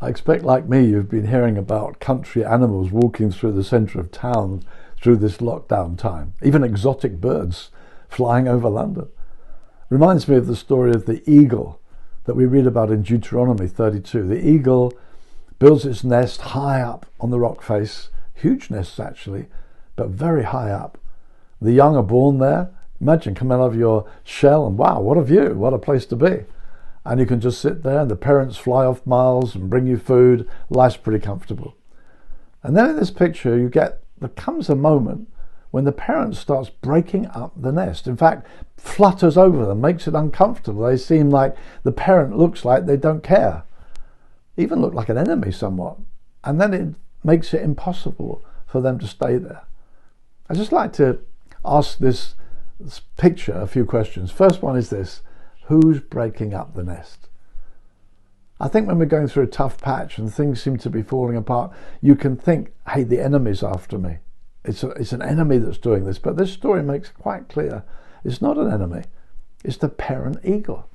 I expect, like me, you've been hearing about country animals walking through the centre of town through this lockdown time, even exotic birds flying over London. Reminds me of the story of the eagle that we read about in Deuteronomy 32. The eagle builds its nest high up on the rock face, huge nests actually, but very high up. The young are born there. Imagine coming out of your shell and wow, what a view, what a place to be. And you can just sit there and the parents fly off miles and bring you food. Life's pretty comfortable. And then in this picture, there comes a moment when the parent starts breaking up the nest. In fact, flutters over them, makes it uncomfortable. They seem like the parent looks like they don't care, even look like an enemy somewhat. And then it makes it impossible for them to stay there. I'd just like to ask this picture a few questions. First one is this: who's breaking up the nest? I think when we're going through a tough patch and things seem to be falling apart, you can think, hey, the enemy's after me. It's an enemy that's doing this. But this story makes it quite clear it's not an enemy. It's the parent eagle.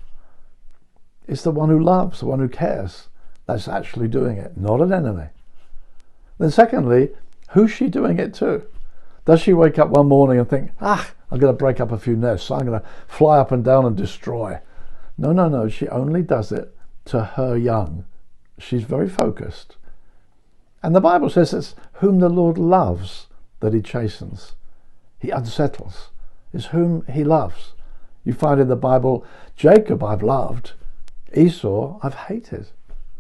It's the one who loves, the one who cares, that's actually doing it, not an enemy. Then secondly, who's she doing it to? Does she wake up one morning and think, I'm going to break up a few nests, so I'm going to fly up and down and destroy? No. She only does it to her young. She's very focused. And the Bible says it's whom the Lord loves that he chastens. He unsettles. It's whom he loves. You find in the Bible, Jacob I've loved, Esau I've hated.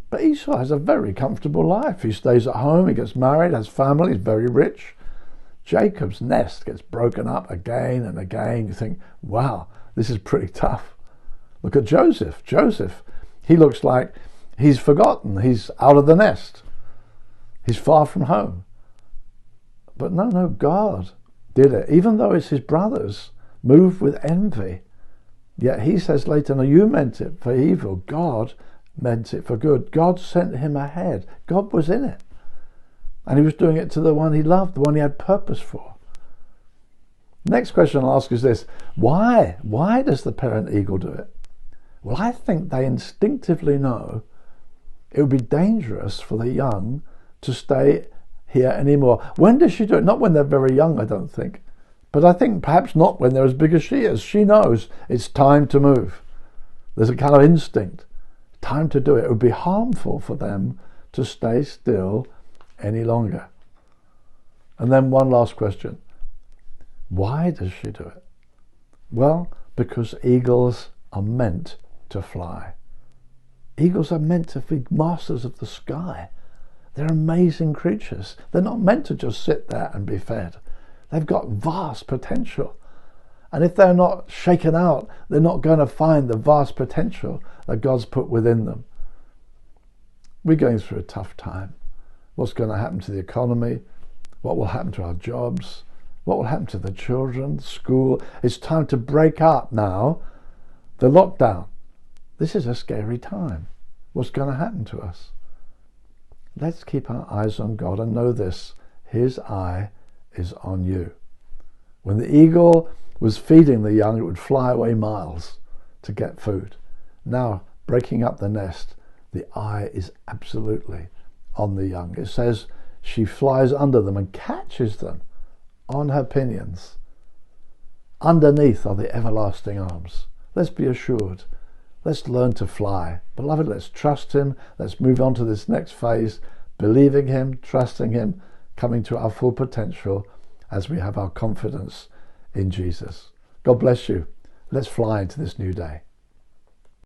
But Esau has a very comfortable life. He stays at home, he gets married, has family, he's very rich. Jacob's nest gets broken up again and again. You think, wow, this is pretty tough. Look at Joseph. He looks like he's forgotten. He's out of the nest. He's far from home. But no, God did it. Even though it's his brothers moved with envy. Yet he says later, no, you meant it for evil. God meant it for good. God sent him ahead. God was in it. And he was doing it to the one he loved, the one he had purpose for. Next question I'll ask is this: why? Why does the parent eagle do it? Well, I think they instinctively know it would be dangerous for the young to stay here anymore. When does she do it? Not when they're very young, I don't think. But I think perhaps not when they're as big as she is. She knows it's time to move. There's a kind of instinct. Time to do it. It would be harmful for them to stay still any longer. And then one last question. Why does she do it? Well, because eagles are meant to fly. Eagles are meant to be masters of the sky. They're amazing creatures. They're not meant to just sit there and be fed. They've got vast potential. And if they're not shaken out, they're not going to find the vast potential that God's put within them. We're going through a tough time. What's going to happen to the economy? What will happen to our jobs? What will happen to the children, school? It's time to break up now the lockdown. This is a scary time. What's going to happen to us? Let's keep our eyes on God and know this: his eye is on you. When the eagle was feeding the young, it would fly away miles to get food. Now, breaking up the nest, the eye is absolutely on the young. It says she flies under them and catches them on her pinions. Underneath are the everlasting arms. Let's be assured. Let's learn to fly. Beloved, let's trust him. Let's move on to this next phase, believing him, trusting him, coming to our full potential as we have our confidence in Jesus. God bless you. Let's fly into this new day.